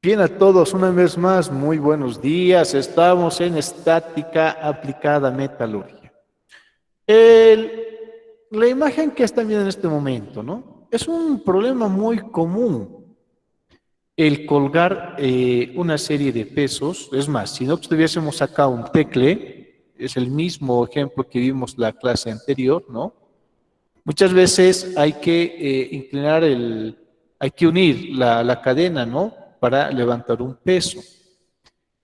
Bien a todos, una vez más, muy buenos días. Estamos en estática aplicada a metalurgia. El- la imagen que están viendo en este momento, ¿no? Es un problema muy común el colgar una serie de pesos. Es más, si no tuviésemos acá un tecle, es el mismo ejemplo que vimos la clase anterior, ¿no? Muchas veces hay que hay que unir la cadena, ¿no? Para levantar un peso.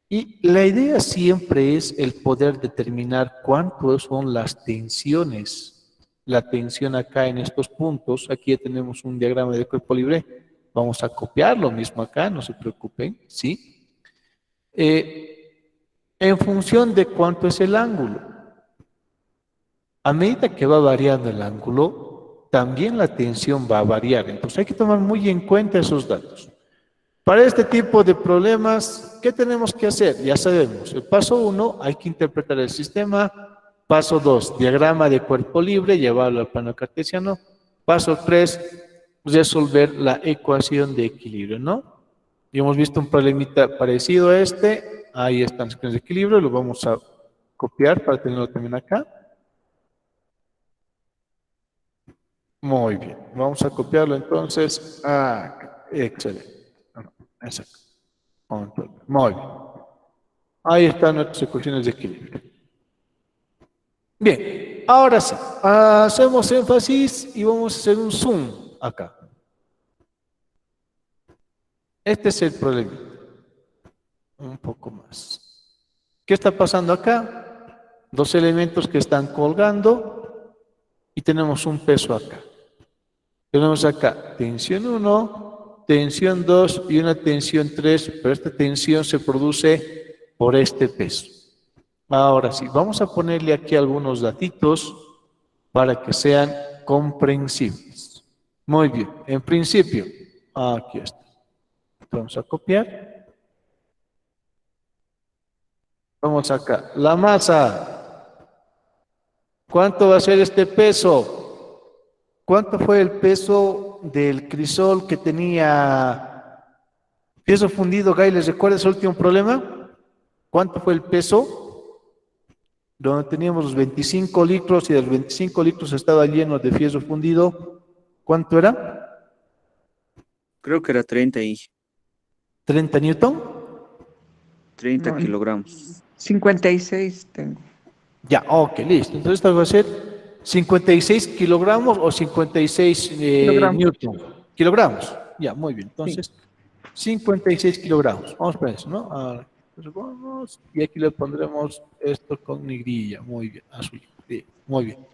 Y la idea siempre es el poder determinar cuánto son las tensiones. La tensión acá en estos puntos, aquí ya tenemos un diagrama de cuerpo libre, vamos a copiar lo mismo acá, no se preocupen, ¿sí? En función de cuánto es el ángulo. A medida que va variando el ángulo, también la tensión va a variar. Entonces hay que tomar muy en cuenta esos datos. Para este tipo de problemas, ¿qué tenemos que hacer? Ya sabemos, el paso 1, hay que interpretar el sistema. Paso 2, diagrama de cuerpo libre, llevarlo al plano cartesiano. Paso 3, resolver la ecuación de equilibrio, ¿no? Y hemos visto un problemita parecido a este. Ahí están las ecuaciones de equilibrio, lo vamos a copiar para tenerlo también acá. Muy bien, vamos a copiarlo entonces. Excelente. Exacto. Muy bien. Ahí están nuestras ecuaciones de equilibrio. Bien, ahora sí, hacemos énfasis y vamos a hacer un zoom acá. Este es el problema. Un poco más. ¿Qué está pasando acá? Dos elementos que están colgando y tenemos un peso acá. Tenemos acá tensión 1, tensión 2 y una tensión 3, pero esta tensión se produce por este peso. Ahora sí, vamos a ponerle aquí algunos datitos para que sean comprensibles. Muy bien, en principio, aquí está. Vamos a copiar. Vamos acá. La masa. ¿Cuánto va a ser este peso? ¿Cuánto fue el peso del crisol que tenía peso fundido, Gay? ¿Les recuerdas el último problema? ¿Cuánto fue el peso? Donde teníamos los 25 litros y de los 25 litros estaba lleno de fierro fundido. ¿Cuánto era? Creo que era 30 newton. 30 No, kilogramos. 56 tengo. Ya, ok, listo. Entonces esto va a ser 56 kilogramos o 56 Kilogramos. newton. Kilogramos. Ya, muy bien. Sí. Entonces, 56 kilogramos. Vamos para eso, ¿no? Ahora, entonces vamos, y aquí le pondremos esto con negrilla. Muy bien, azul. Bien, muy bien.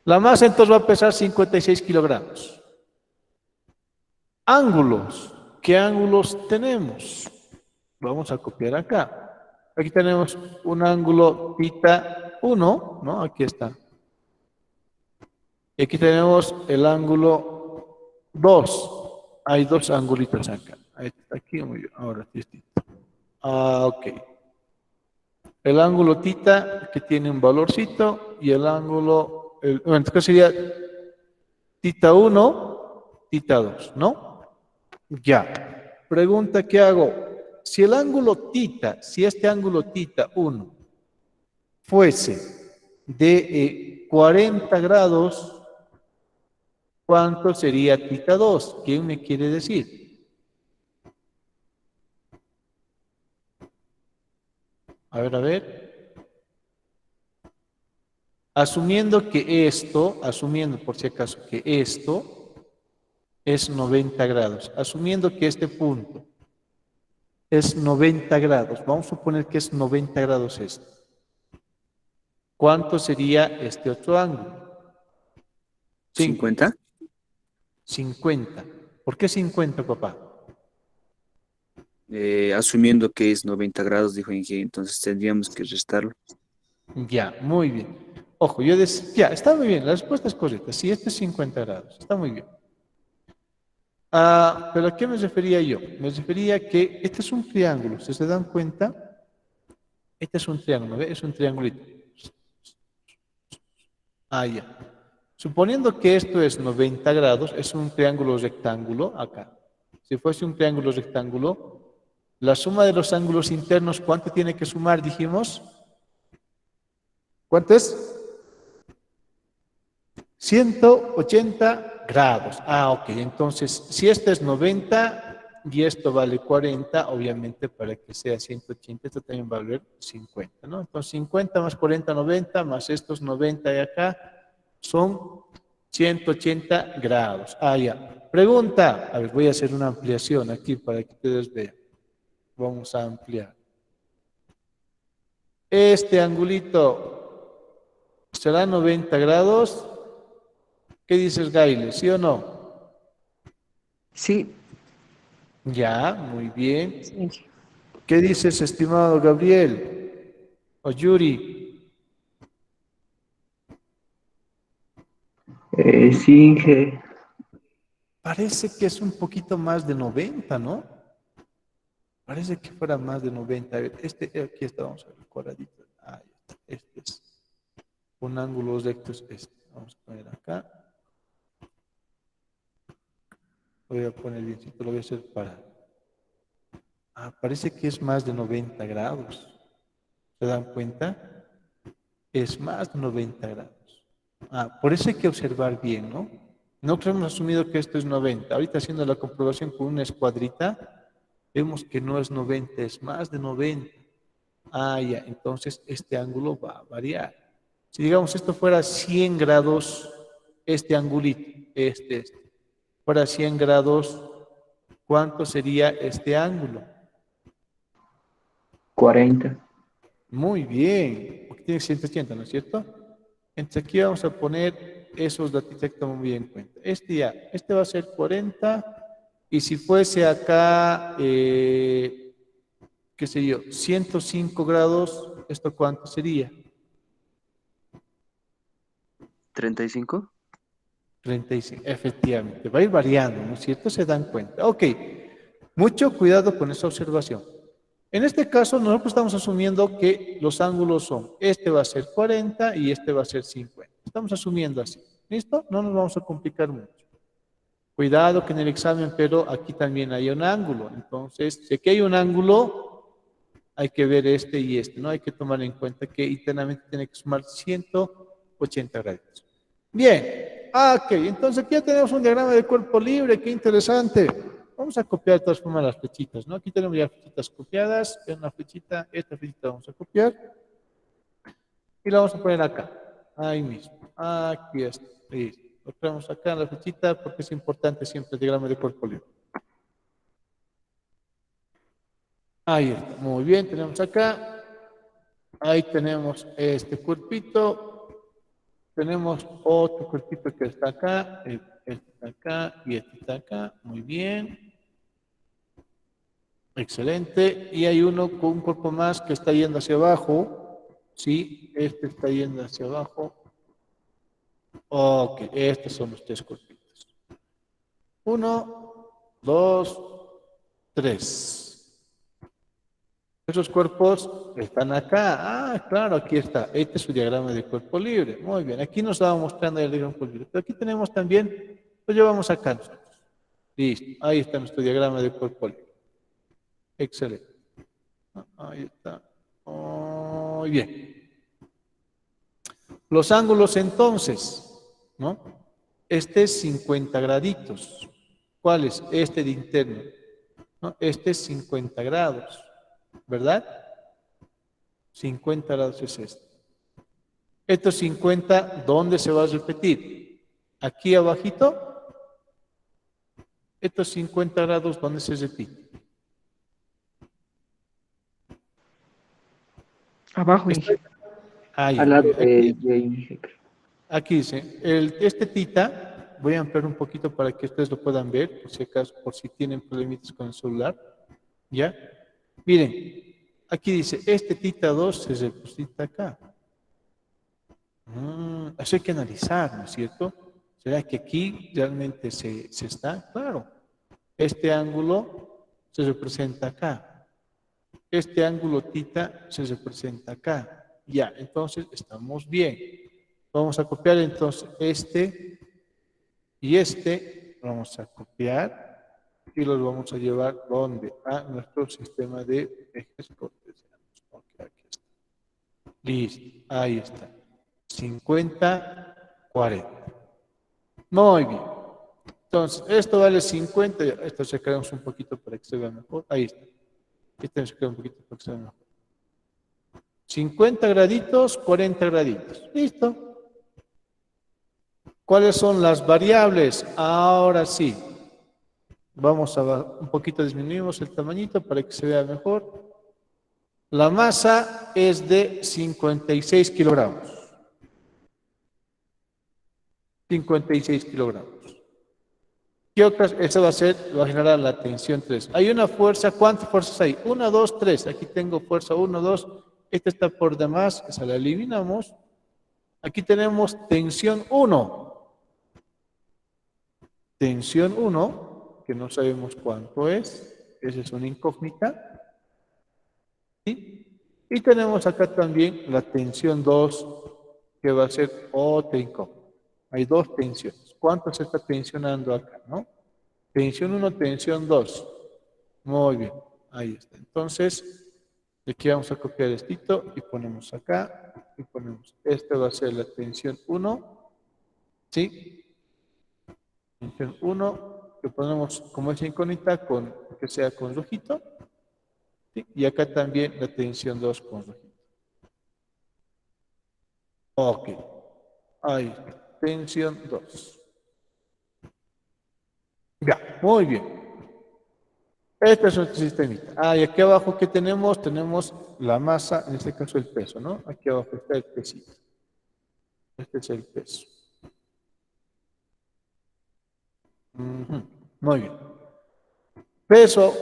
La masa entonces va a pesar 56 kilogramos. Ángulos. ¿Qué ángulos tenemos? Vamos a copiar acá. Aquí tenemos un ángulo θ 1, ¿no? Aquí está. Y aquí tenemos el ángulo 2. Hay dos angulitos acá. Aquí, muy bien. Ahora sí es distinto. Ok. El ángulo θ que tiene un valorcito y el ángulo, bueno, entonces sería θ 1, θ 2, ¿no? Ya. Pregunta que hago. Si el ángulo θ, si este ángulo θ 1 fuese de 40 grados, ¿cuánto sería θ 2? ¿Quién me quiere decir? A ver, a ver. Asumiendo por si acaso que esto es 90 grados, asumiendo que este punto es 90 grados, vamos a suponer que es 90 grados esto. ¿Cuánto sería este otro ángulo? 5. 50. 50. ¿Por qué 50, papá? Asumiendo que es 90 grados, dijo Inge, entonces tendríamos que restarlo. Ya, muy bien. Ojo, yo decía, ya, está muy bien, la respuesta es correcta. Sí, este es 50 grados, está muy bien. Pero ¿a qué me refería yo? Me refería a que este es un triángulo, si se dan cuenta, este es un triángulo, ¿ve? Es un triangulito. Ya. Suponiendo que esto es 90 grados, es un triángulo rectángulo acá. Si fuese un triángulo rectángulo, La suma de los ángulos internos, ¿cuánto tiene que sumar, dijimos? ¿Cuánto es? 180 grados. Ah, ok. Entonces, si este es 90 y esto vale 40, obviamente para que sea 180, esto también va a valer 50, ¿no? Entonces, 50 más 40, 90, más estos 90 de acá, son 180 grados. Ah, ya. Pregunta. A ver, voy a hacer una ampliación aquí para que ustedes vean. Vamos a ampliar. Este angulito será 90 grados. ¿Qué dices, Gaile? ¿Sí o no? Sí, Ya, muy bien. sí. ¿Qué dices, estimado Gabriel? O Yuri. Sí, Inge. Parece que es un poquito más de 90, ¿no? Parece que fuera más de 90. A ver, aquí está, vamos a ver, cuadradito. Ah, ya está. Este es un ángulo recto, es este. Vamos a poner acá. Voy a poner biencito, lo voy a hacer para. Ah, parece que es más de 90 grados. ¿Se dan cuenta? Es más de 90 grados. Ah, por eso hay que observar bien, ¿no? Nosotros hemos asumido que esto es 90. Ahorita haciendo la comprobación con una escuadrita, vemos que no es 90, es más de 90. Ah, ya, entonces este ángulo va a variar. Si digamos esto fuera 100 grados, este angulito, fuera 100 grados, ¿cuánto sería este ángulo? 40. Muy bien, porque tiene 180, ¿no es cierto? Entonces aquí vamos a poner esos datos que tomamos muy en cuenta. Este va a ser 40, y si fuese acá, qué sé yo, 105 grados, ¿esto cuánto sería? 35. 35, efectivamente, va a ir variando, ¿no es cierto? Se dan cuenta. Ok, mucho cuidado con esa observación. En este caso, nosotros estamos asumiendo que los ángulos son, este va a ser 40 y este va a ser 50. Estamos asumiendo así. ¿Listo? No nos vamos a complicar mucho. Cuidado que en el examen, pero aquí también hay un ángulo. Entonces, si aquí hay un ángulo, hay que ver este y este, ¿no? Hay que tomar en cuenta que internamente tiene que sumar 180 grados. Bien. Ok, entonces aquí ya tenemos un diagrama de cuerpo libre, qué interesante. Vamos a copiar de todas formas las flechitas, ¿no? Aquí tenemos ya flechitas copiadas, una flechita, esta flechita vamos a copiar y la vamos a poner acá, ahí mismo, aquí está, listo. Lo ponemos acá en la flechita porque es importante siempre el diagrama de cuerpo libre. Ahí está, muy bien, tenemos acá, ahí tenemos este cuerpito, tenemos otro cuerpito que está acá, este está acá y este está acá, muy bien. Excelente. Y hay uno con un cuerpo más que está yendo hacia abajo. Sí, este está yendo hacia abajo. Ok, estos son los tres cuerpitos. 1, 2, 3. Esos cuerpos están acá. Ah, claro, aquí está. Este es su diagrama de cuerpo libre. Muy bien, aquí nos estaba mostrando el diagrama de cuerpo libre. Pero aquí tenemos también, lo llevamos acá nosotros. Listo, ahí está nuestro diagrama de cuerpo libre. Excelente. Ahí está. Muy bien. Los ángulos entonces, ¿no? Este es 50 graditos. ¿Cuál es? Este de interno. ¿No? Este es 50 grados, ¿verdad? 50 grados es este. Estos 50, ¿dónde se va a repetir? Aquí abajito. Estos 50 grados, ¿dónde se repite? Abajo, Está Inge. ahí, Al lado aquí. de Inge. Aquí dice, este tita, voy a ampliar un poquito para que ustedes lo puedan ver, por si acaso, por si tienen problemitas con el celular, ¿ya? Miren, aquí dice, este tita 2 se deposita acá. Eso hay que analizar, ¿no es cierto? ¿Será que aquí realmente se está? Claro, este ángulo se representa acá. Este ángulo tita se representa acá. Ya, entonces estamos bien. Vamos a copiar entonces este y este. Vamos a copiar. y los vamos a llevar, ¿dónde? A nuestro sistema de ejes cartesianos. Ok, aquí está. Listo, ahí está. 50, 40. Muy bien. Entonces, esto vale 50. Esto se creamos un poquito para que se vea mejor. Ahí está. Este se crea un poquito para que se vea mejor. 50 graditos, 40 graditos. Listo. ¿Cuáles son las variables? Ahora sí. Vamos a un poquito, disminuimos el tamañito para que se vea mejor. La masa es de 56 kilogramos. 56 kilogramos. ¿Qué otras? Esa va a generar la tensión 3. Hay una fuerza, ¿cuántas fuerzas hay? 1, 2, 3. Aquí tengo fuerza 1, 2. Esta está por demás, esa la eliminamos. Aquí tenemos tensión 1. Tensión 1, que no sabemos cuánto es. Esa es una incógnita. ¿Sí? Y tenemos acá también la tensión 2, que va a ser otra incógnita. Hay dos tensiones. ¿Cuánto se está tensionando acá, no? Tensión 1, tensión 2. Muy bien, ahí está. Entonces, aquí vamos a copiar esto y ponemos acá. Y ponemos, esta va a ser la tensión 1. ¿Sí? Tensión 1, que ponemos como es incógnita, que sea con rojito. ¿Sí? Y acá también la tensión 2 con rojito. Ok, ahí está. Tensión 2. Ya, muy bien. Este es nuestro sistemita. Ah, y aquí abajo, ¿qué tenemos? Tenemos la masa, en este caso el peso, ¿no? Aquí abajo está el pesito. Este es el peso. Muy bien. Peso,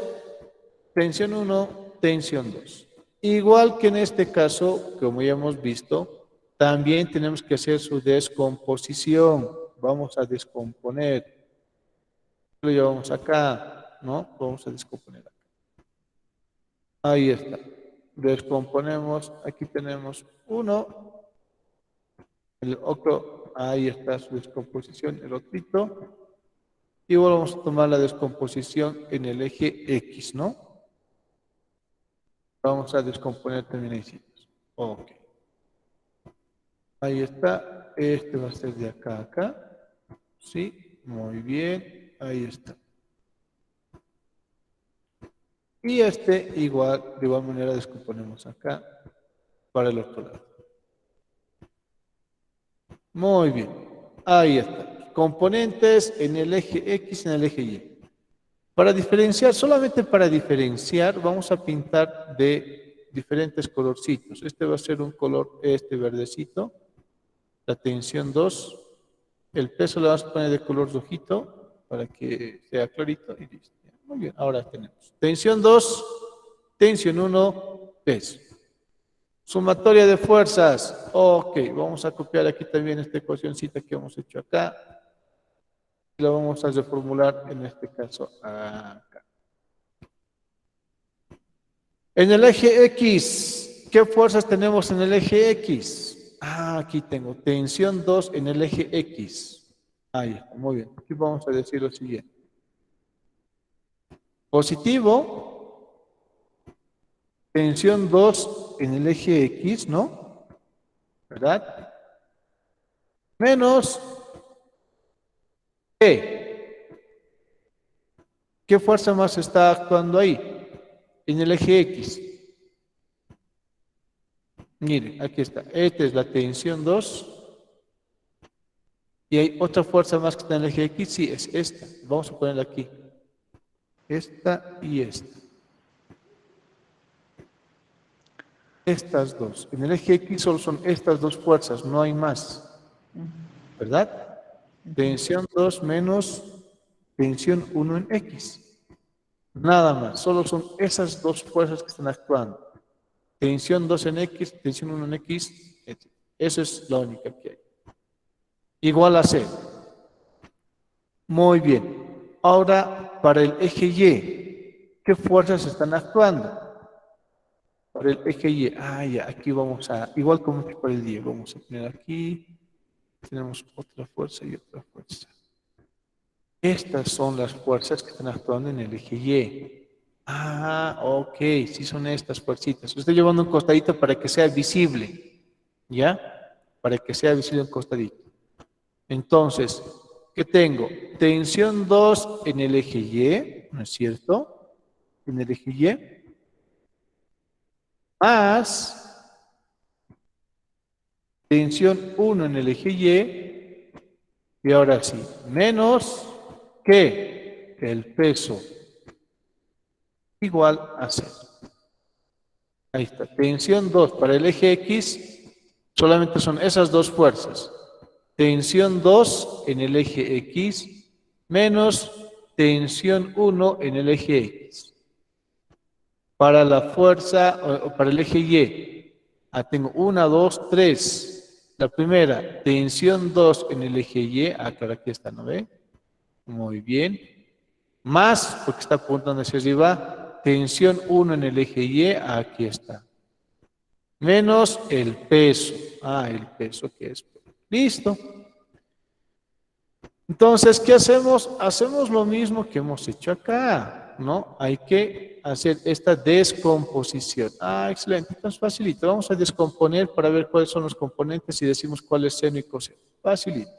tensión 1, tensión 2. Igual que en este caso, como ya hemos visto, también tenemos que hacer su descomposición. Vamos a descomponer. Lo llevamos acá, ¿no? Vamos a descomponer acá. Ahí está. Descomponemos. Aquí tenemos 1. El otro, ahí está su descomposición, el otrito. Y volvemos a tomar la descomposición en el eje X, ¿no? Vamos a descomponer también en sitios. Ok. Ahí está. Este va a ser de acá a acá. Sí, muy bien. Ahí está. Y este igual, de igual manera descomponemos acá para el otro lado. Muy bien. Ahí está. Componentes en el eje X y en el eje Y. Para diferenciar, solamente para diferenciar, vamos a pintar de diferentes colorcitos. Este va a ser un color, este verdecito. La tensión 2. El peso lo vamos a poner de color rojito para que sea clarito y listo. Muy bien, ahora tenemos tensión 2, tensión 1, peso. Sumatoria de fuerzas. Ok, vamos a copiar aquí también esta ecuacióncita que hemos hecho acá. Y la vamos a reformular en este caso acá. En el eje X, ¿qué fuerzas tenemos en el eje X? Ah, aquí tengo tensión 2 en el eje X. Ahí está, muy bien. Aquí vamos a decir lo siguiente. Positivo, tensión 2 en el eje X, ¿no? ¿Verdad? Menos E. ¿Qué fuerza más está actuando ahí? En el eje X. Miren, aquí está. Esta es la tensión 2. Y hay otra fuerza más que está en el eje X. Sí, es esta. Vamos a ponerla aquí. Esta y esta. Estas dos. En el eje X solo son estas dos fuerzas, no hay más. ¿Verdad? Tensión 2 menos tensión 1 en X. Nada más. Solo son esas dos fuerzas que están actuando. Tensión 2 en X, tensión 1 en X, etc. Esa es la única que hay. Igual a 0. Muy bien. Ahora, para el eje Y, ¿qué fuerzas están actuando? Para el eje Y, ya, aquí vamos a, igual como que para el Y, vamos a poner aquí, tenemos otra fuerza y otra fuerza. Estas son las fuerzas que están actuando en el eje Y. Ah, ok, sí son estas fuercitas. Lo estoy llevando un costadito para que sea visible, ¿ya? Para que sea visible un costadito. Entonces, ¿qué tengo? Tensión 2 en el eje Y, ¿no es cierto? En el eje Y, más tensión 1 en el eje y ahora sí, menos que el peso igual a 0. Ahí está, tensión 2 para el eje X, solamente son esas dos fuerzas. Tensión 2 en el eje X menos tensión 1 en el eje X. Para la fuerza, o para el eje Y, tengo 1, 2, 3. La primera, tensión 2 en el eje Y. Claro, aquí está, ¿no ve? Muy bien. Más, porque está apuntando hacia arriba, tensión 1 en el eje Y. Aquí está. Menos el peso. El peso que es. Listo. Entonces, ¿qué hacemos? Hacemos lo mismo que hemos hecho acá, ¿no? Hay que hacer esta descomposición. Excelente. Entonces, facilito. Vamos a descomponer para ver cuáles son los componentes y decimos cuál es seno y coseno. Facilito.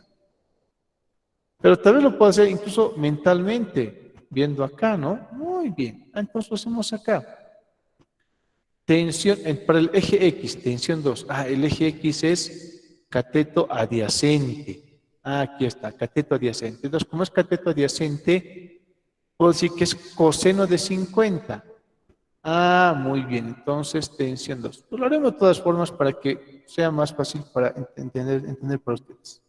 Pero también lo puedo hacer incluso mentalmente, viendo acá, ¿no? Muy bien. Entonces, lo hacemos acá. Tensión, para el eje X, tensión 2. El eje X es cateto adyacente. Aquí está, cateto adyacente. Entonces, como es cateto adyacente, puedo decir que es coseno de 50. Muy bien. Entonces, tensión 2. Pues lo haremos de todas formas para que sea más fácil para entender para ustedes.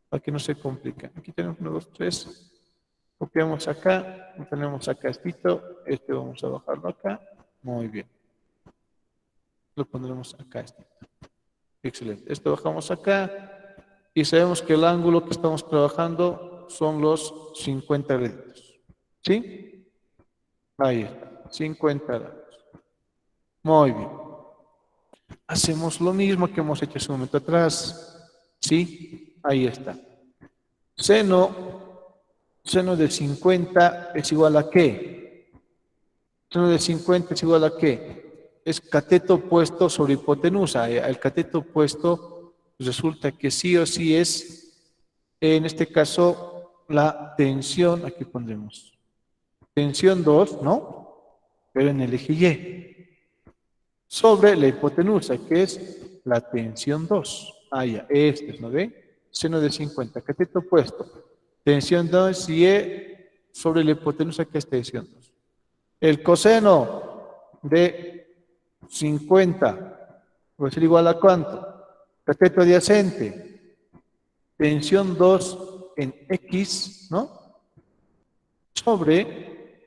Para que no se complique. Aquí tenemos 1, 2, 3. Copiamos acá. Tenemos acá esto. Este vamos a bajarlo acá. Muy bien. Lo pondremos acá. Excelente. Esto bajamos acá y sabemos que el ángulo que estamos trabajando son los 50 grados. ¿Sí? Ahí está, 50 grados. Muy bien. Hacemos lo mismo que hemos hecho hace un momento atrás. ¿Sí? Ahí está. Seno de 50 es igual a ¿qué? Seno de 50 es igual a ¿qué? Es cateto opuesto sobre hipotenusa. El cateto opuesto resulta que sí o sí es, en este caso, la tensión, aquí pondremos, tensión 2, ¿no? Pero en el eje Y, sobre la hipotenusa, que es la tensión 2. Ya, ¿no ve? Seno de 50, cateto opuesto. Tensión 2 y sobre la hipotenusa, que es tensión 2. El coseno de 50 va a ser igual a ¿cuánto? Cateto adyacente, tensión 2 en X, ¿no?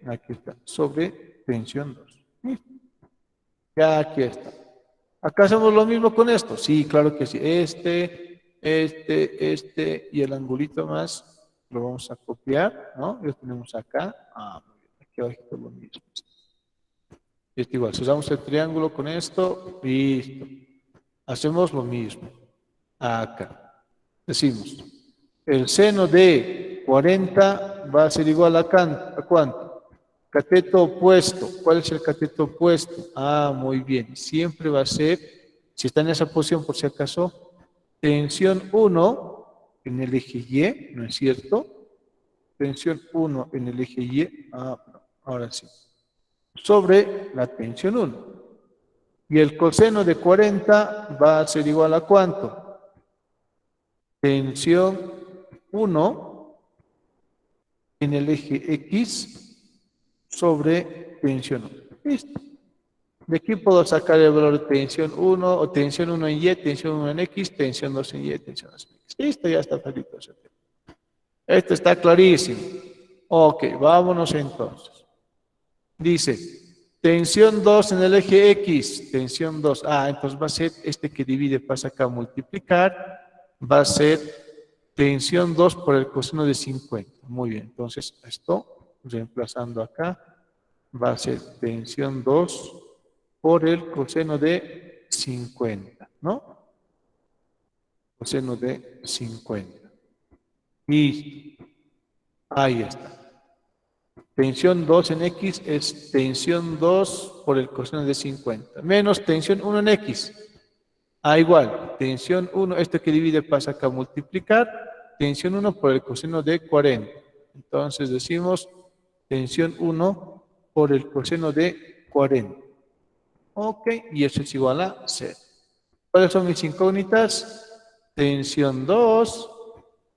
Aquí está, sobre tensión 2. Listo. Ya aquí está. ¿Acá hacemos lo mismo con esto? Sí, claro que sí. Este y el angulito más lo vamos a copiar, ¿no? Lo tenemos acá. Muy bien. Aquí abajo lo mismo. Esto igual, si usamos el triángulo con esto, listo. Hacemos lo mismo. Acá. Decimos, el seno de 40 va a ser igual ¿a cuánto? Cateto opuesto. ¿Cuál es el cateto opuesto? Muy bien. Siempre va a ser, si está en esa posición por si acaso, tensión 1 en el eje Y, ¿no es cierto? Tensión 1 en el eje Y. Ahora sí. Sobre la tensión 1. Y el coseno de 40 va a ser igual ¿a cuánto? Tensión 1 en el eje X sobre tensión 1. Listo. De aquí puedo sacar el valor de tensión 1 o tensión 1 en Y, tensión 1 en X, tensión 2 en Y, tensión 2 en X. Listo, ya está facilito. Esto está clarísimo. Ok, vámonos entonces. Dice, tensión 2 en el eje X, tensión 2. Entonces va a ser este que divide, pasa acá a multiplicar, va a ser tensión 2 por el coseno de 50. Muy bien, entonces esto, reemplazando acá, va a ser tensión 2 por el coseno de 50, ¿no? Coseno de 50. Listo. Ahí está. Tensión 2 en X es tensión 2 por el coseno de 50. Menos tensión 1 en X. Igual. Tensión 1, esto que divide pasa acá a multiplicar. Tensión 1 por el coseno de 40. Entonces decimos tensión 1 por el coseno de 40. Ok, y eso es igual a 0. ¿Cuáles son mis incógnitas? Tensión 2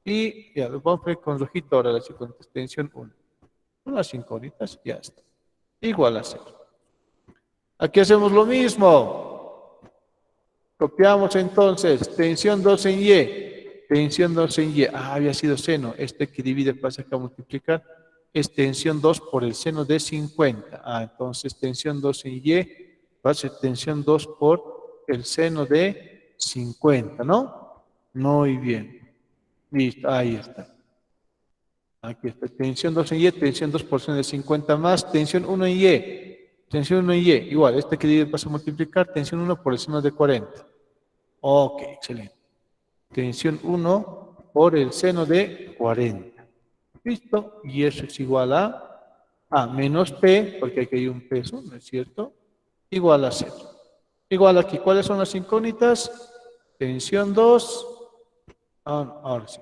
y ya lo vamos a poner con rojito ahora las incógnitas. Tensión 1. Unas incógnitas, ya está. Igual a 0. Aquí hacemos lo mismo. Copiamos entonces. Tensión 2 en Y. Tensión 2 en Y. Había sido seno. Este que divide pasa acá a multiplicar. Es tensión 2 por el seno de 50. Entonces tensión 2 en Y va a ser tensión 2 por el seno de 50, ¿no? Muy bien. Listo, ahí está. Aquí está, tensión 2 en Y, tensión 2 por seno de 50 más, tensión 1 en Y, tensión 1 en Y, igual, este que divide pasa a multiplicar, tensión 1 por el seno de 40. Ok, excelente. Tensión 1 por el seno de 40. Listo, y eso es igual a menos P, porque aquí hay un peso, ¿no es cierto? Igual a 0. Igual aquí, ¿cuáles son las incógnitas? Tensión 2, ahora sí.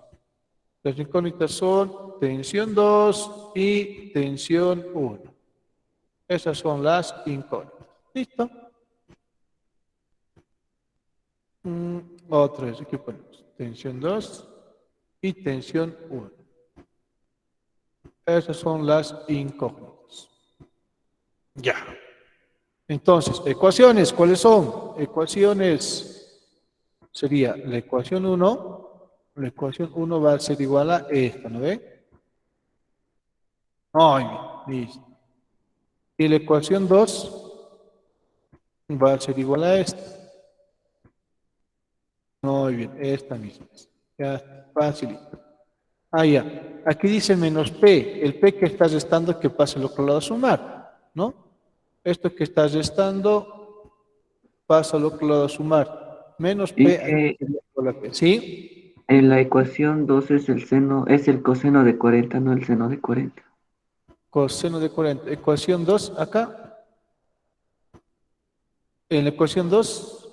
Las incógnitas son tensión 2 y tensión 1. Esas son las incógnitas. ¿Listo? Otra vez, aquí ponemos tensión 2 y tensión 1. Esas son las incógnitas. Ya. Entonces, ecuaciones, ¿cuáles son? Ecuaciones sería la ecuación 1. La ecuación 1 va a ser igual a esta, ¿no ve? Ay, listo. Y la ecuación 2 va a ser igual a esta. Muy bien, esta misma. Ya está, facilito. Ya. Aquí dice menos P. El P que estás restando que pase al otro lado a sumar, ¿no? Esto que estás restando pasa al otro lado a sumar. Menos Y P. Aquí sería igual a P. ¿Sí? en la ecuación 2 es es el coseno de 40, no el seno de 40. Coseno de 40. Ecuación 2 acá. En la ecuación 2,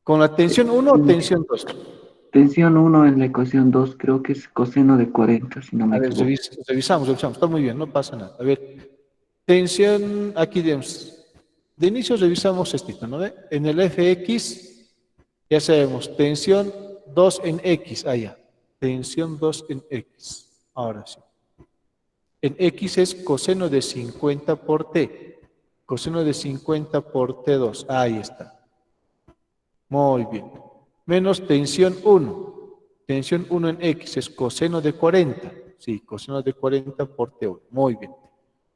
¿con la tensión 1 o tensión 2? Tensión 1 en la ecuación 2 creo que es coseno de 40, si no A me ver, equivoco. revisamos. Está muy bien, no pasa nada. A ver, tensión, aquí tenemos. De inicio revisamos esto, ¿no ve? En el fx, ya sabemos, tensión 2 en x, allá. Tensión 2 en x. Ahora sí. En x es coseno de 50 por t. Coseno de 50 por t2. Ahí está. Muy bien. Menos tensión 1. Tensión 1 en X es coseno de 40. Sí, coseno de 40 por T1. Muy bien.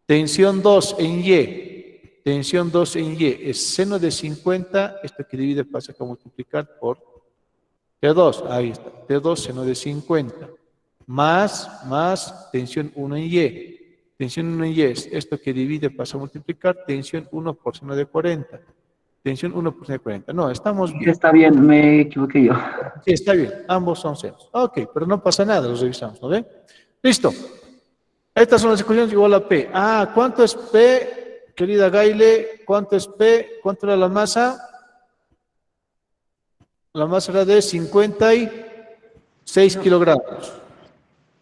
Tensión 2 en Y. Tensión 2 en Y es seno de 50. Esto que divide pasa a multiplicar por T2. Ahí está. T2 seno de 50. Más tensión 1 en Y. Tensión 1 en Y es esto que divide pasa a multiplicar. Tensión 1 por seno de 40. Tensión 1 por seno de 40. No, estamos bien. Está bien, me equivoqué yo. Sí, está bien, ambos son ceros. Ok, pero no pasa nada, los revisamos, ¿no ve? Listo. Estas son las ecuaciones igual a P. ¿Cuánto es P, querida Gaile? ¿Cuánto es P? ¿Cuánto era la masa? La masa era de 56 kilogramos.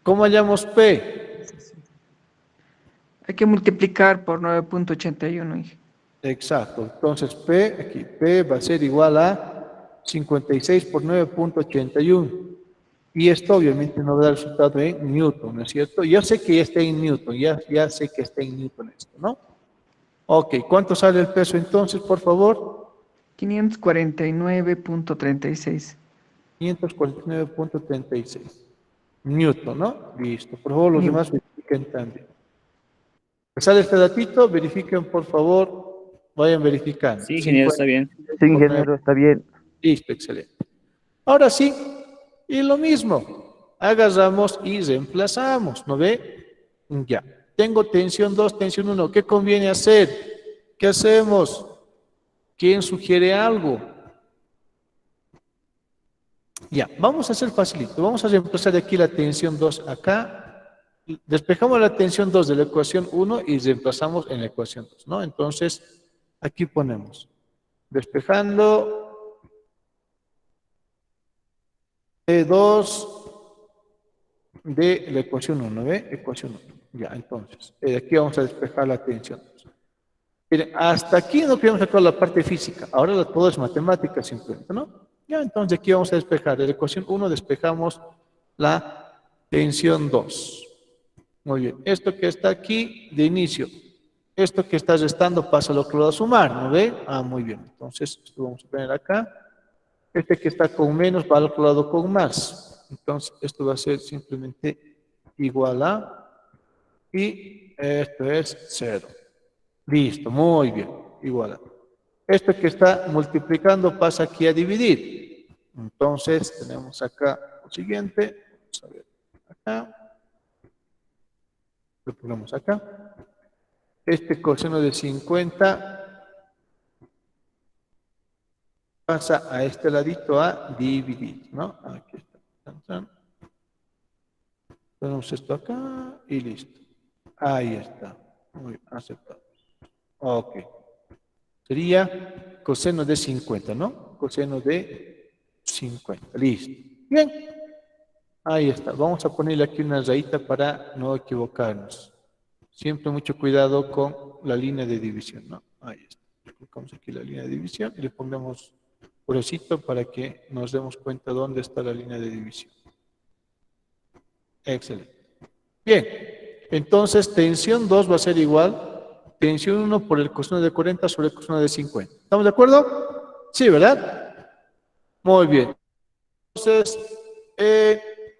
¿Cómo hallamos P? Hay que multiplicar por 9.81, hija. Exacto. Entonces P, aquí P va a ser igual a 56 por 9.81. Y esto obviamente no da el resultado en Newton, ¿no es cierto? Yo sé que está en Newton, ya sé que está en Newton esto, ¿no? Ok, ¿cuánto sale el peso entonces, por favor? 549.36. 549.36. Newton, ¿no? Listo. Por favor, los demás verifiquen también. ¿Sale este datito? Verifiquen, por favor. Vayan verificando. Sí, ingeniero, está bien. Sí, ingeniero, está bien. Listo, excelente. Ahora sí, y lo mismo. Agarramos y reemplazamos, ¿no ve? Ya. Tengo tensión 2, tensión 1. ¿Qué conviene hacer? ¿Qué hacemos? ¿Quién sugiere algo? Ya, vamos a hacer facilito. Vamos a reemplazar aquí la tensión 2 acá despejamos la tensión 2 de la ecuación 1 y reemplazamos en la ecuación 2, ¿no? Entonces, aquí ponemos, despejando E2 de la ecuación 1, ¿ve? Ecuación 1. Ya, entonces, aquí vamos a despejar la tensión 2. Miren, hasta aquí no queremos sacar la parte física, ahora todo es matemática simplemente, ¿no? Ya, entonces aquí vamos a despejar, de la ecuación 1 despejamos la tensión 2. Muy bien, esto que está aquí de inicio, esto que está restando pasa al otro lado a sumar, ¿no ve? Ah, muy bien, entonces esto vamos a poner acá. Este que está con menos va al otro lado con más. Entonces esto va a ser simplemente igual a, y esto es 0. Listo, muy bien, igual a. Esto que está multiplicando pasa aquí a dividir. Entonces tenemos acá lo siguiente, vamos a ver acá. Lo ponemos acá. Este coseno de 50 pasa a este ladito a dividir, ¿no? Aquí está. Tan, tan. Ponemos esto acá y listo. Ahí está. Muy bien, aceptado. Ok. Sería coseno de 50, ¿no? Coseno de 50. Listo. Bien. Ahí está. Vamos a ponerle aquí una rayita para no equivocarnos. Siempre mucho cuidado con la línea de división, ¿no? Ahí está. Colocamos aquí la línea de división y le pongamos pobrecito para que nos demos cuenta dónde está la línea de división. Excelente. Bien. Entonces, tensión 2 va a ser igual. Tensión 1 por el coseno de 40 sobre el coseno de 50. ¿Estamos de acuerdo? Sí, ¿verdad? Muy bien. Entonces,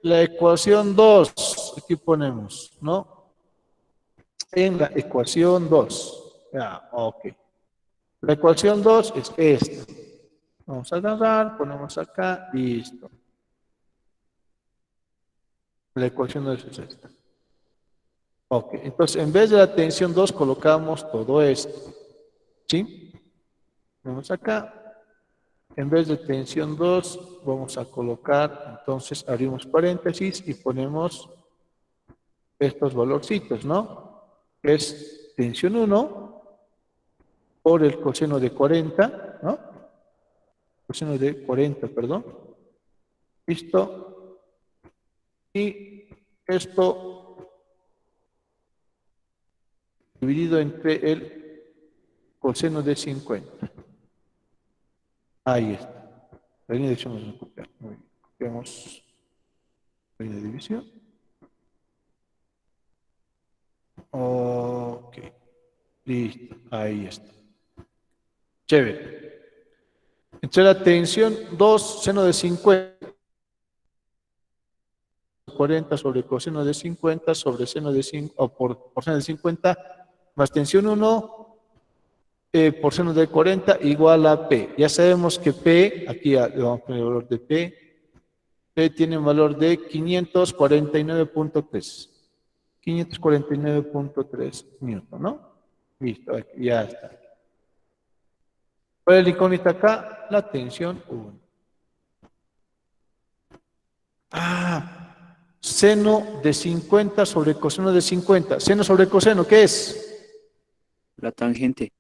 la ecuación 2, aquí ponemos, ¿no? En la ecuación 2. Ya, ok. La ecuación 2 es esta. Vamos a agarrar, ponemos acá, listo. La ecuación 2 es esta. Ok, entonces en vez de la tensión 2 colocamos todo esto. ¿Sí? Vamos acá. En vez de tensión 2 vamos a colocar, entonces abrimos paréntesis y ponemos estos valorcitos, ¿no? Es tensión 1 por el coseno de 40, ¿no? Coseno de 40, perdón. Listo. Y esto dividido entre el coseno de 50. Ahí está. La línea de división vamos a copiar. Muy bien. Copiamos la línea de división. Ok. Listo. Ahí está. Chévere. Entre la tensión 2, seno de 50, 40 sobre coseno de 50 sobre seno de 5, o por seno de 50, más tensión 1 por seno de 40 igual a P. Ya sabemos que P, aquí le vamos a poner el valor de P, P tiene un valor de 549.3. 549.3 newton, ¿no? Listo, aquí ya está. ¿Cuál es la incógnita acá? La tensión 1. Ah, seno de 50 sobre coseno de 50. Seno sobre coseno, ¿qué es? La tangente.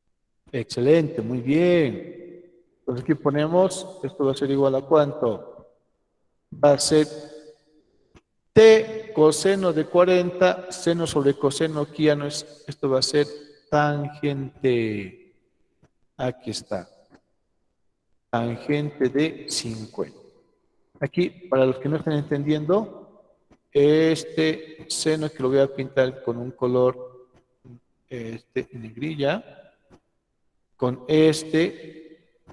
Excelente, muy bien. Entonces aquí ponemos, esto va a ser igual a ¿cuánto? Va a ser T coseno de 40, seno sobre coseno, aquí ya no es, esto va a ser tangente. Aquí está. Tangente de 50. Aquí, para los que no estén entendiendo, este seno que lo voy a pintar con un color negrilla, con este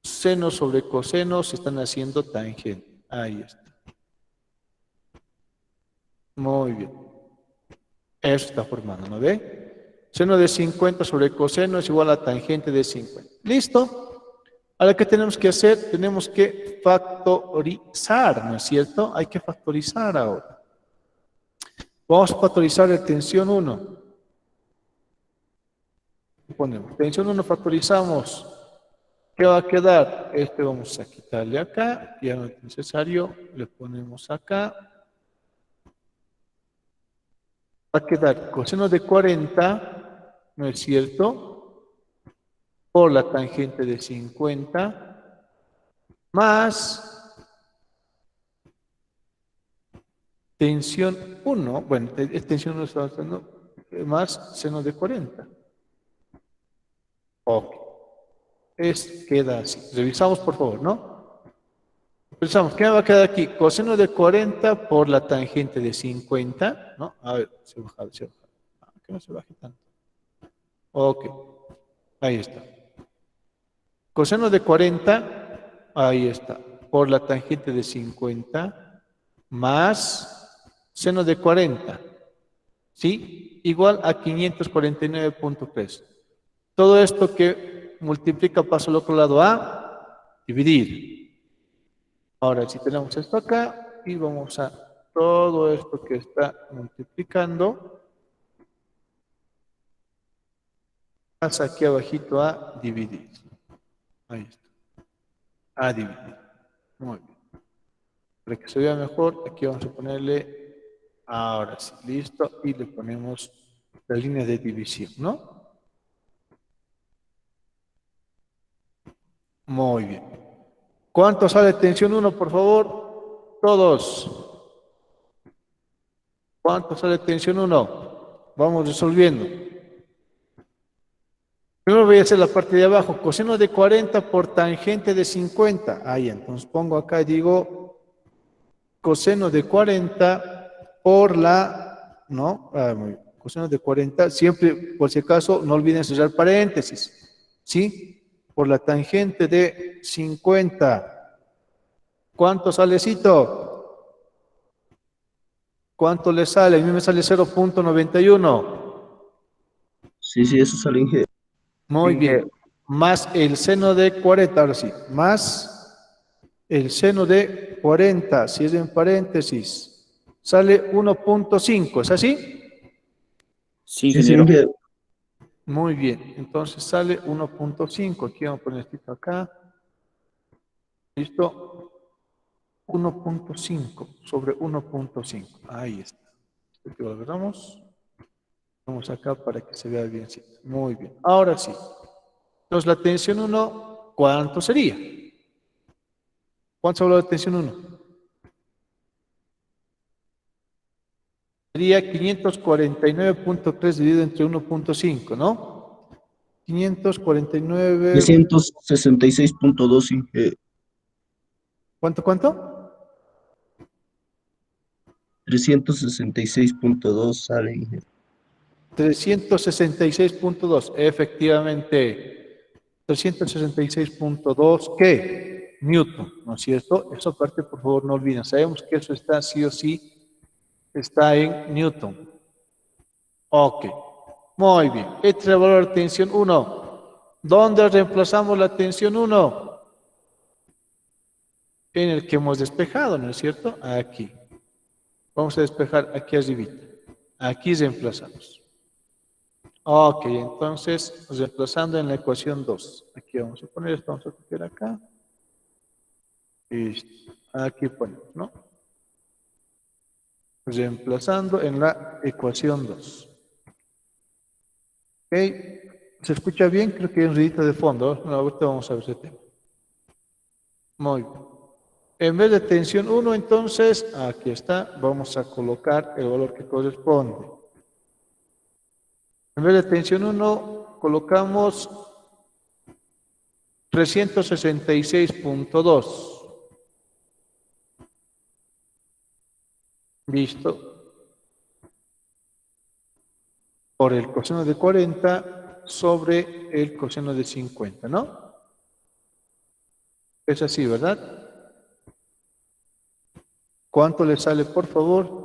seno sobre coseno se están haciendo tangente. Ahí está. Muy bien. Eso está formando, ¿no ve? Seno de 50 sobre coseno es igual a tangente de 50. ¿Listo? Ahora, ¿qué tenemos que hacer? Tenemos que factorizar, ¿no es cierto? Hay que factorizar ahora. Vamos a factorizar la tensión 1. Ponemos tensión 1, factorizamos. ¿Qué va a quedar? Este vamos a quitarle acá, ya no es necesario, le ponemos acá. Va a quedar coseno de 40, ¿no es cierto? Por la tangente de 50 más tensión 1, bueno, tensión 1 está dando más seno de 40. Ok. Queda así. Revisamos, por favor, ¿no? Revisamos, ¿qué me va a quedar aquí? Coseno de 40 por la tangente de 50, ¿no? A ver, se baja, se baja. Que no se baje tanto. Ok, ahí está. Coseno de 40, ahí está, por la tangente de 50, más seno de 40, ¿sí? Igual a 549.3. Todo esto que multiplica paso al otro lado a dividir. Ahora, si tenemos esto acá, y vamos a todo esto que está multiplicando, pasa aquí abajito a dividir. Ahí está. A dividir. Muy bien. Para que se vea mejor, aquí vamos a ponerle, ahora sí, listo, y le ponemos la línea de división, ¿no? Muy bien. ¿Cuánto sale tensión 1, por favor? Todos. ¿Cuánto sale tensión 1? Vamos resolviendo. Primero voy a hacer la parte de abajo. Coseno de 40 por tangente de 50. Ahí, entonces pongo acá y digo coseno de 40 por la, ¿no? Muy bien. Coseno de 40, siempre, por si acaso, no olviden cerrar paréntesis, ¿sí? Por la tangente de 50. ¿Cuánto salecito? ¿Cuánto le sale? A mí me sale 0.91. Sí, sí, eso sale ingeniero. Muy bien. Más el seno de 40, ahora sí. Más el seno de 40, si es en paréntesis, sale 1.5, ¿es así? Sí, Sí, sí, ingeniero. ingeniero. Muy bien, entonces sale 1.5, aquí vamos a poner esto acá, listo, 1.5 sobre 1.5, ahí está. Aquí lo agarramos, vamos acá para que se vea bien, muy bien, ahora sí. Entonces la tensión 1, ¿cuánto sería? ¿Cuánto se habló de tensión 1? Sería 549.3 dividido entre 1.5, ¿no? 549, 366.2, ingeniero. ¿cuánto? 366.2 sale, ingeniero. 366.2, efectivamente. 366.2, ¿qué? Newton, ¿no es cierto? Esa parte, por favor, no olviden. Sabemos que eso está sí o sí, está en Newton. Ok, muy bien. Este es el valor de tensión 1. ¿Dónde reemplazamos la tensión 1? En el que hemos despejado, ¿no es cierto? Aquí. Vamos a despejar aquí arribita. Aquí reemplazamos. Ok, entonces reemplazando en la ecuación 2. Aquí vamos a poner esto, vamos a copiar acá. Listo. Aquí ponemos, ¿no? Reemplazando en la ecuación 2. Ok. ¿Se escucha bien? Creo que hay un ruidito de fondo. No, ahorita vamos a ver ese tema. Muy bien. En vez de tensión 1, entonces, aquí está, vamos a colocar el valor que corresponde. En vez de tensión 1, colocamos 366.2. Listo. Por el coseno de 40 sobre el coseno de 50, ¿no? Es así, ¿verdad? ¿Cuánto le sale, por favor?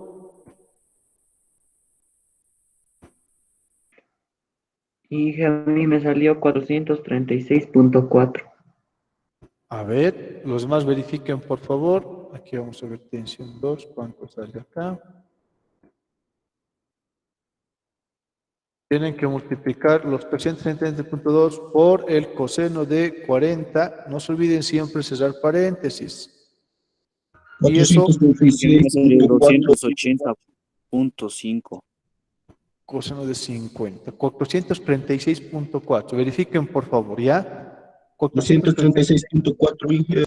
Y a mí me salió 436.4. A ver, los demás verifiquen, por favor. Aquí vamos a ver tensión 2, ¿cuánto sale acá? Tienen que multiplicar los 337.2 por el coseno de 40. No se olviden siempre cerrar paréntesis. Y eso, Ingeniero, sería 436.4. 280.5. Coseno de 50. 436.4. Verifiquen, por favor, ¿ya? 436.4 236.4, ingeniero.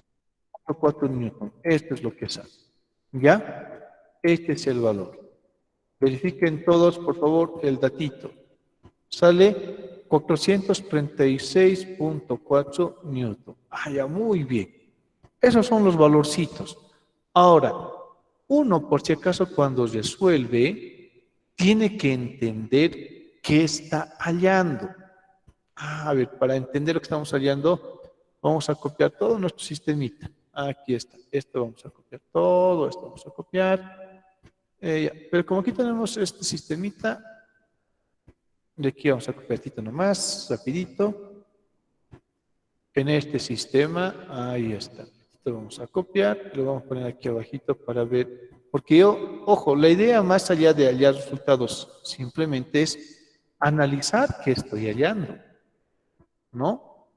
newton. Esto es lo que sale. ¿Ya? Este es el valor. Verifiquen todos, por favor, el datito. Sale 436.4 newton. Ah, ya, muy bien. Esos son los valorcitos. Ahora, uno, por si acaso, cuando resuelve, tiene que entender qué está hallando. A ver, para entender lo que estamos hallando, vamos a copiar todo nuestro sistemita. Aquí está. Esto vamos a copiar todo, esto vamos a copiar. Pero como aquí tenemos este sistemita, de aquí vamos a copiar nomás, rapidito. En este sistema, ahí está. Esto vamos a copiar, lo vamos a poner aquí abajito para ver. Porque yo, ojo, la idea más allá de hallar resultados simplemente es analizar qué estoy hallando. ¿No?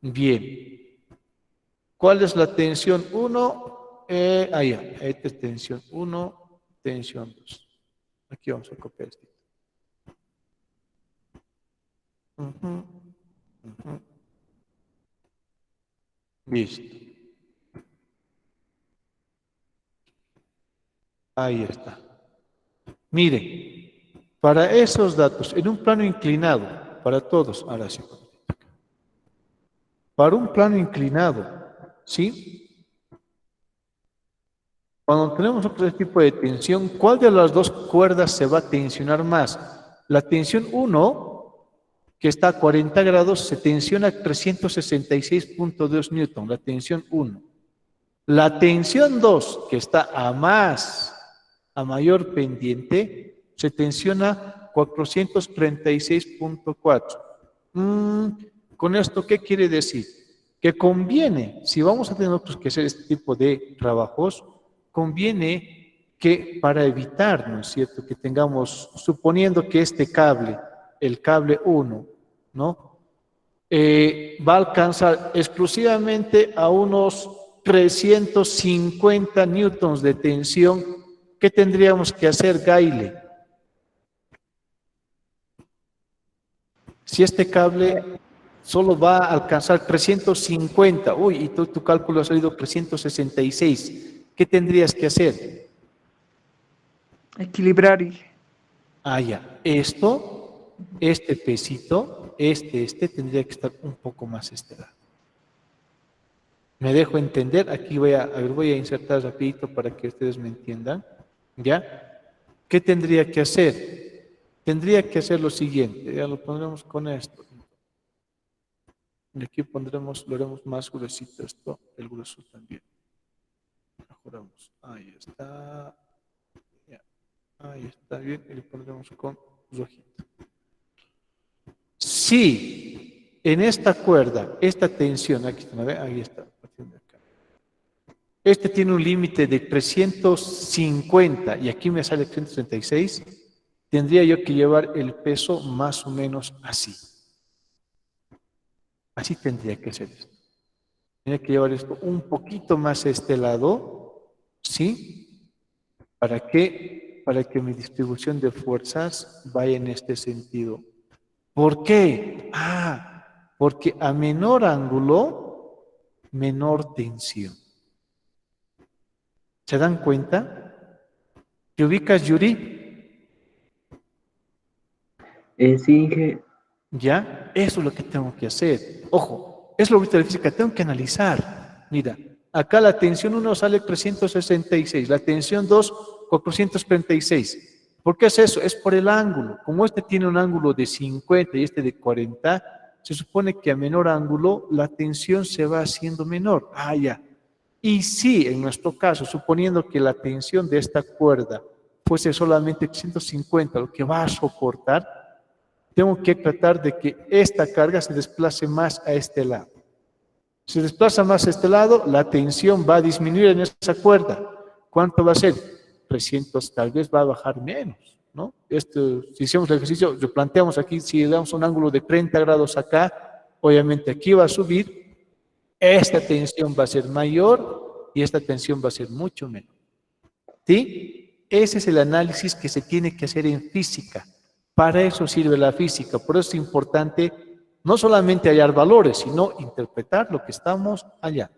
Bien. ¿Cuál es la tensión 1? Ahí, esta es tensión 1, tensión 2. Aquí vamos a copiar esto. Listo. Ahí está. Miren, para esos datos, en un plano inclinado, para todos, ahora sí. Para un plano inclinado, ¿sí? Cuando tenemos otro tipo de tensión, ¿cuál de las dos cuerdas se va a tensionar más? La tensión 1, que está a 40 grados, se tensiona a 366.2 newton, la tensión 1. La tensión 2, que está a mayor pendiente, se tensiona 436.4. ¿Con esto qué quiere decir? Que conviene, si vamos a tener nosotros que hacer este tipo de trabajos, conviene que para evitar, ¿no es cierto?, que tengamos, suponiendo que este cable, el cable 1, ¿no?, va a alcanzar exclusivamente a unos 350 newtons de tensión, ¿qué tendríamos que hacer, Gaile? Si este cable solo va a alcanzar 350, uy, y tu cálculo ha salido 366, ¿qué tendrías que hacer? Equilibrar. Ah, ya. Este pesito, este tendría que estar un poco más este lado. ¿Me dejo entender? Aquí voy a insertar rapidito para que ustedes me entiendan. ¿Ya? ¿Qué tendría que hacer? Tendría que hacer lo siguiente. Ya lo pondremos con esto. Y aquí lo haremos más gruesito esto, el grueso también. Mejoramos. Ahí está. Ya. Ahí está bien. Y lo pondremos con rojito. Si en esta cuerda, esta tensión, aquí está, ahí está, partiendo de acá. Este tiene un límite de 350 y aquí me sale 336, tendría yo que llevar el peso más o menos así. Así tendría que ser esto. Tendría que llevar esto un poquito más a este lado, ¿sí? ¿Para qué? Para que mi distribución de fuerzas vaya en este sentido. ¿Por qué? Porque a menor ángulo, menor tensión. ¿Se dan cuenta? ¿Te ubicas, Yuri? Sí, Inge. ¿Ya? Eso es lo que tengo que hacer. Ojo, es lo que de la física, tengo que analizar. Mira, acá la tensión 1 sale 366, la tensión 2, 436. ¿Por qué es eso? Es por el ángulo. Como este tiene un ángulo de 50 y este de 40, se supone que a menor ángulo la tensión se va haciendo menor. Ya. Y si en nuestro caso, suponiendo que la tensión de esta cuerda fuese solamente 150, lo que va a soportar, tengo que tratar de que esta carga se desplace más a este lado. Si se desplaza más a este lado, la tensión va a disminuir en esa cuerda. ¿Cuánto va a ser? 300, tal vez va a bajar menos, ¿no? Si hacemos el ejercicio, lo planteamos aquí, si le damos un ángulo de 30 grados acá, obviamente aquí va a subir, esta tensión va a ser mayor y esta tensión va a ser mucho menor. ¿Sí? Ese es el análisis que se tiene que hacer en física. Para eso sirve la física. Por eso es importante no solamente hallar valores, sino interpretar lo que estamos hallando.